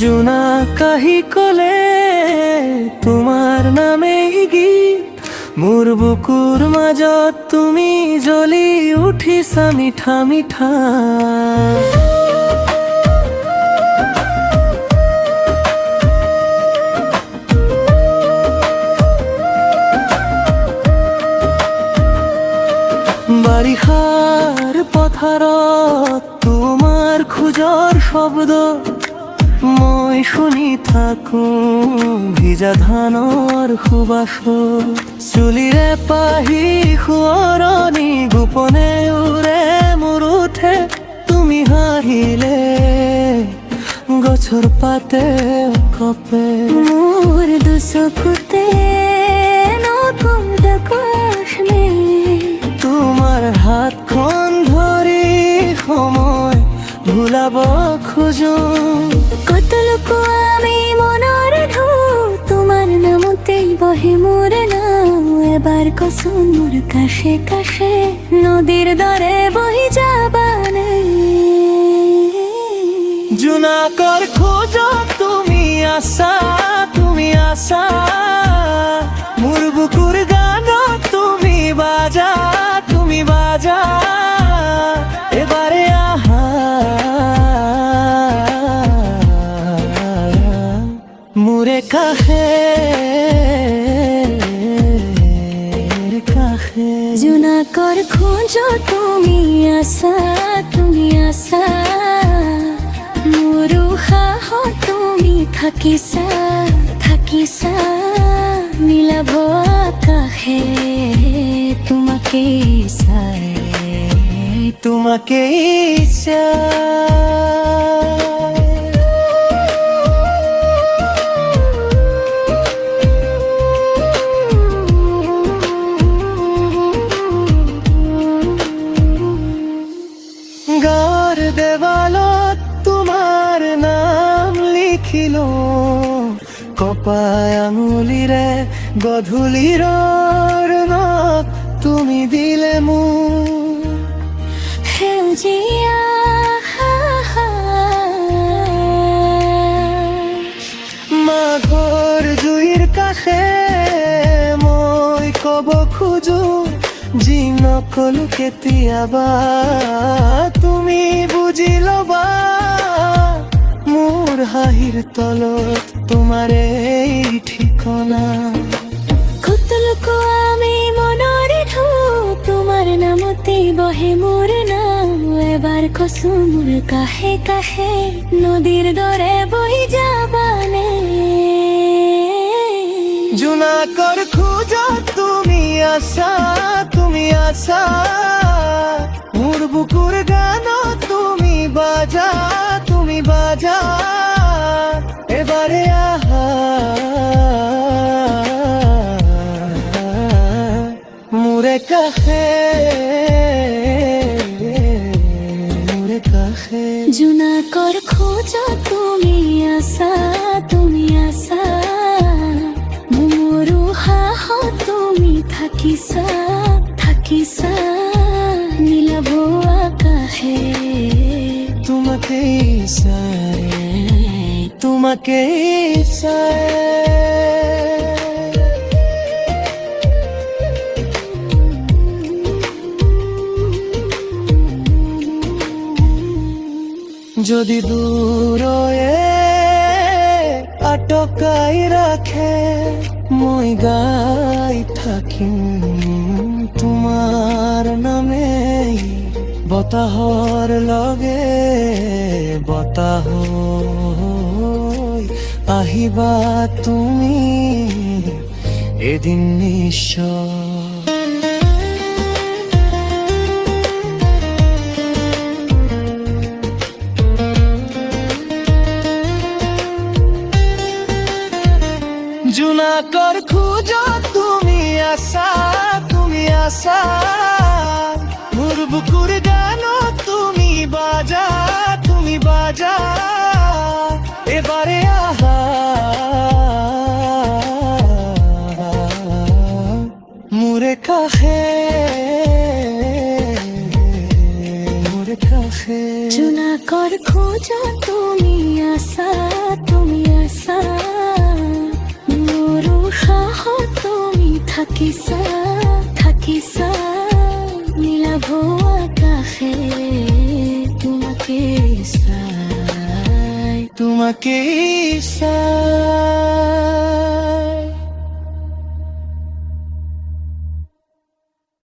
জোনাকাহি কলে তোমাৰ নামেই গীত, মোৰ বুকুৰ মাজত তুমি জ্বলি উঠিছা মিঠা মিঠা। বাৰিষাৰ পথাৰত তোমাৰ খোজৰ শব্দ মই শুনি থাকো, ভিজা ধানৰ সুবাস চুলিৰে পাহি সোঁৱৰণি গোপনে উৰে মোৰ উঠে তুমি হাঁহিলে গছৰ পাতে কপে মোৰ দুচকুতে নতুন আকাশ তোমাৰ হাতখন ধৰি সময় ভুলাব খোজো। কত লোক আমি মনৰ ঢৌ, তোমাৰ নামতেই বহে মোৰ নাম। এবাৰ কচোন মোৰ কাষে কাষে নদীৰ দৰে বহি যাবানে। জোনাকৰ খোজত তুমি আছা, তুমি আছা মোৰ বুকুৰ গানত তুমি বাজা, তুমি বাজা এবাৰে আহা মোৰে কাষে কাষে। জোনাকৰ খোজত তুমি আছা, তুমি আছা মোৰ উশাহত তুমি থাকিছা, থাকিছা নীলাভ আকাশে তোমাকে চাই, তোমাকে গাঁৱৰ দেৱালত তোমাৰ নাম লিখিলো, কপাই আঙুলিৰে গধূলিৰ ৰঙত তুমি দিলে মোক সেউজীয়া মাঘৰ জুইৰ কাষে মই কব খোজো যি নকলো কেতিয়াবা তুমি বুজি লবা। মোৰ হাঁহিৰ তলত তোমাৰ এই ঠিকনা। কত লোক আমি মনৰ ঢৌ, তোমাৰ নামতেই বহে মোৰ নাম। এবাৰ কচোন মোৰ কাষে কাষে নদীৰ দৰে বহি যাবানে। জোনাকৰ খোজত তুমি আছা, তুমি আছা মোৰ বুকুৰ গানত তুমি বাজা, তুমি বাজা এবাৰে আহা মোৰে কাষে, মোৰে কাষে। জোনাকৰ খোজত তুমি আছা, তুমি আছা মোৰ উশাহত তুমি থাকিছা, থাকিছা নীলাভ আকাশে তোমাকে চাই, তোমাকে চাই। যদি দূৰয়ে আটকাই ৰাখে মই গাই থাকিম তোমাৰ নামে। বতাহৰ লগে বতাহ আহিবা তুমি এদিন নিশ্চয়। জোনাকৰ খোজত তুমি আছা, তুমি আছা মোৰ বুকুৰ গানত তুমি বাজা, তুমি বাজা এবাৰে আহা কাষে মোৰ কাষে জোনাকৰ খোজত তুমি আছা মোৰ উশাহত তুমি থাকিছা নীলাভ আকাশে তোমাকে চাই তোমাকে চাই